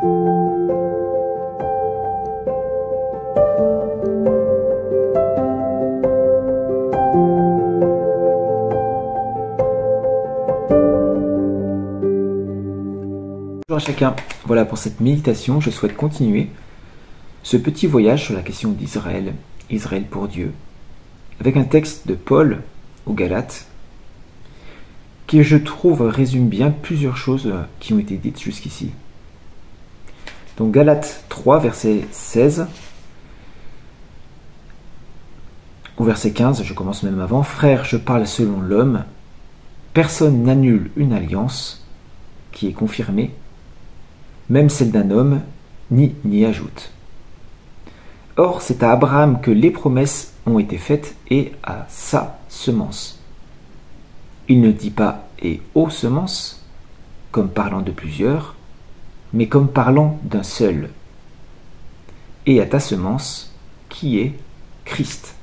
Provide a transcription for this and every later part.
Bonjour à chacun, voilà pour cette méditation, je souhaite continuer ce petit voyage sur la question d'Israël, Israël pour Dieu, avec un texte de Paul aux Galates, qui je trouve résume bien plusieurs choses qui ont été dites jusqu'ici. Donc Galates 3, verset 16, au verset 15, je commence même avant, « Frères, je parle selon l'homme, personne n'annule une alliance qui est confirmée, même celle d'un homme, ni n'y ajoute. Or, c'est à Abraham que les promesses ont été faites et à sa semence. Il ne dit pas « et aux semences », comme parlant de plusieurs, mais comme parlant d'un seul. Et à ta semence, qui est Christ.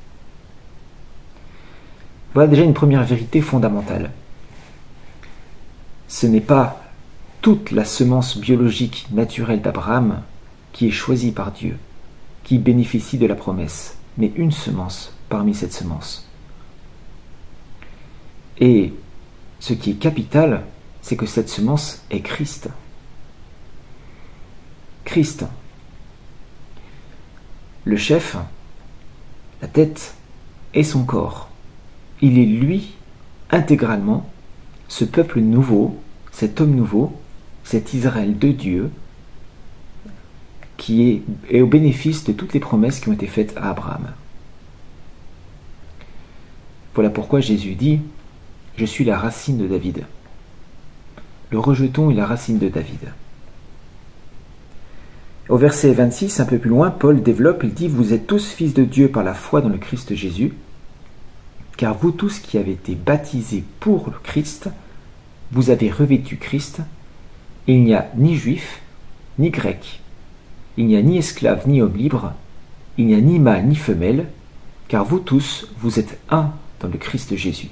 Voilà déjà une première vérité fondamentale. Ce n'est pas toute la semence biologique naturelle d'Abraham qui est choisie par Dieu, qui bénéficie de la promesse, mais une semence parmi cette semence. Et ce qui est capital, c'est que cette semence est Christ. Christ, le chef, la tête et son corps. Il est lui, intégralement, ce peuple nouveau, cet homme nouveau, cet Israël de Dieu, qui est au bénéfice de toutes les promesses qui ont été faites à Abraham. Voilà pourquoi Jésus dit « Je suis la racine de David ». Le rejeton est la racine de David. Au verset 26, un peu plus loin, Paul développe, il dit « Vous êtes tous fils de Dieu par la foi dans le Christ Jésus, car vous tous qui avez été baptisés pour le Christ, vous avez revêtu Christ, et il n'y a ni juif, ni grec, il n'y a ni esclave, ni homme libre, il n'y a ni mâle, ni femelle, car vous tous, vous êtes un dans le Christ Jésus.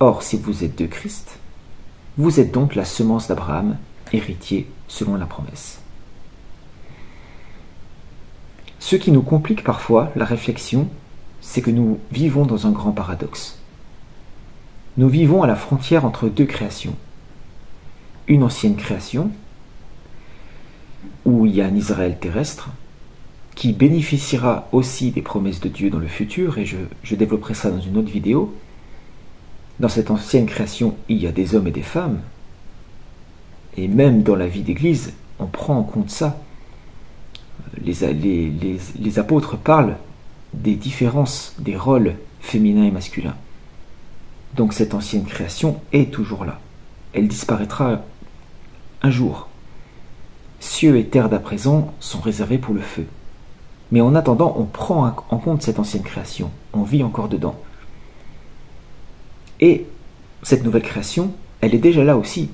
Or, si vous êtes de Christ, vous êtes donc la semence d'Abraham, héritier selon la promesse. » Ce qui nous complique parfois la réflexion, c'est que nous vivons dans un grand paradoxe. Nous vivons à la frontière entre deux créations. Une ancienne création, où il y a un Israël terrestre, qui bénéficiera aussi des promesses de Dieu dans le futur, et je développerai ça dans une autre vidéo. Dans cette ancienne création, il y a des hommes et des femmes, et même dans la vie d'Église, on prend en compte ça. Les apôtres parlent des différences des rôles féminins et masculins. Donc cette ancienne création est toujours là. Elle disparaîtra un jour. Cieux et terre d'à présent sont réservés pour le feu. Mais en attendant, on prend en compte cette ancienne création. On vit encore dedans. Et cette nouvelle création, elle est déjà là aussi.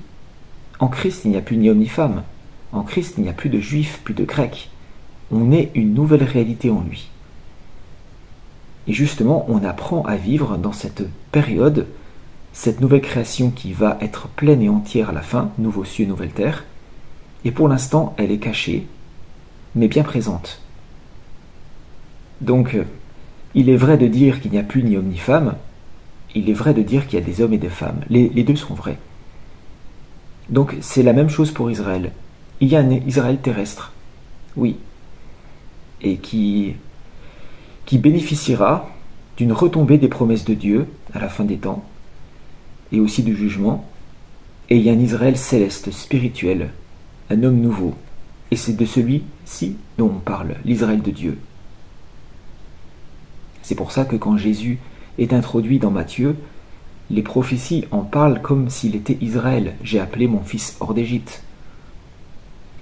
En Christ, il n'y a plus ni homme ni femme. En Christ, il n'y a plus de juifs, plus de grecs. On est une nouvelle réalité en lui. Et justement, on apprend à vivre dans cette période, cette nouvelle création qui va être pleine et entière à la fin, nouveaux cieux, nouvelle terre. Et pour l'instant, elle est cachée, mais bien présente. Donc, il est vrai de dire qu'il n'y a plus ni homme ni femme, il est vrai de dire qu'il y a des hommes et des femmes. Les deux sont vrais. Donc, c'est la même chose pour Israël. Il y a un Israël terrestre, oui, et qui bénéficiera d'une retombée des promesses de Dieu à la fin des temps, et aussi du jugement. Et il y a un Israël céleste, spirituel, un homme nouveau. Et c'est de celui-ci dont on parle, l'Israël de Dieu. C'est pour ça que quand Jésus est introduit dans Matthieu, les prophéties en parlent comme s'il était Israël. J'ai appelé mon fils hors d'Égypte.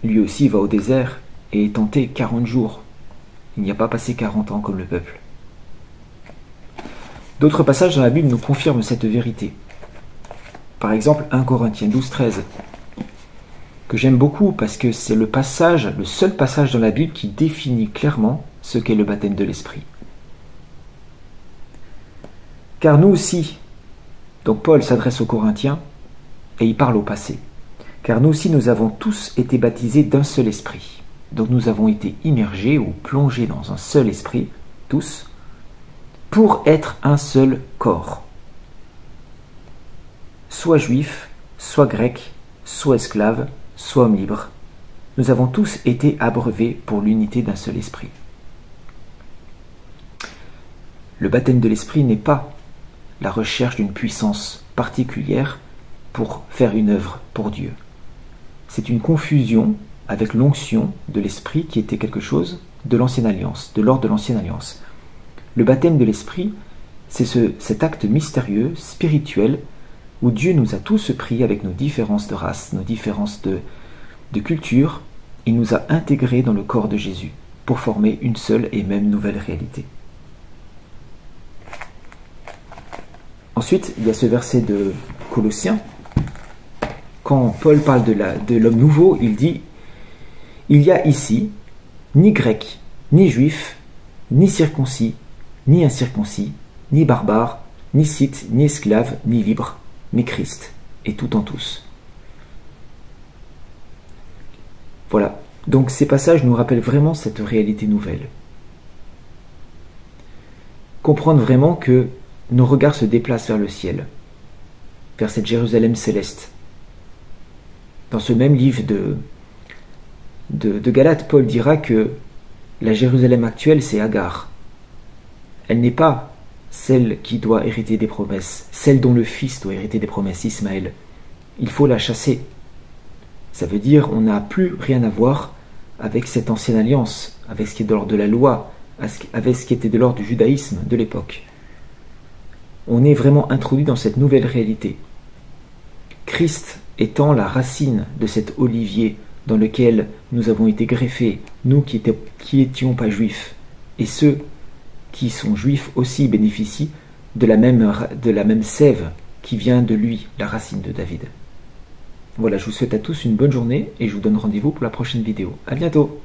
Lui aussi va au désert et est tenté 40 jours. Il n'y a pas passé 40 ans comme le peuple. D'autres passages dans la Bible nous confirment cette vérité. Par exemple, 1 Corinthiens 12, 13, que j'aime beaucoup parce que c'est le seul passage dans la Bible qui définit clairement ce qu'est le baptême de l'Esprit. Car nous aussi, donc Paul s'adresse aux Corinthiens et il parle au passé. Car nous aussi, nous avons tous été baptisés d'un seul esprit. Donc nous avons été immergés ou plongés dans un seul esprit, tous, pour être un seul corps. Soit juif, soit grec, soit esclave, soit homme libre. Nous avons tous été abreuvés pour l'unité d'un seul esprit. Le baptême de l'esprit n'est pas la recherche d'une puissance particulière pour faire une œuvre pour Dieu. C'est une confusion avec l'onction de l'esprit qui était quelque chose de l'ancienne alliance, de l'ordre de l'ancienne alliance. Le baptême de l'esprit, c'est cet acte mystérieux, spirituel, où Dieu nous a tous pris avec nos différences de race, nos différences de culture, et nous a intégrés dans le corps de Jésus pour former une seule et même nouvelle réalité. Ensuite, il y a ce verset de Colossiens. Quand Paul parle de l'homme nouveau, il dit « Il y a ici ni grec, ni juif, ni circoncis, ni incirconcis, ni barbare, ni scythe, ni esclave, ni libre, mais Christ, et tout en tous. » Voilà. Donc ces passages nous rappellent vraiment cette réalité nouvelle. Comprendre vraiment que nos regards se déplacent vers le ciel, vers cette Jérusalem céleste. Dans ce même livre de Galates, Paul dira que la Jérusalem actuelle, c'est Agar. Elle n'est pas celle qui doit hériter des promesses, celle dont le fils doit hériter des promesses, Ismaël. Il faut la chasser. Ça veut dire on n'a plus rien à voir avec cette ancienne alliance, avec ce qui est de l'ordre de la loi, avec ce qui était de l'ordre du judaïsme de l'époque. On est vraiment introduit dans cette nouvelle réalité. Christ étant la racine de cet olivier dans lequel nous avons été greffés, nous qui étions pas juifs, et ceux qui sont juifs aussi bénéficient de la même sève qui vient de lui, la racine de David. Voilà, je vous souhaite à tous une bonne journée et je vous donne rendez-vous pour la prochaine vidéo. À bientôt!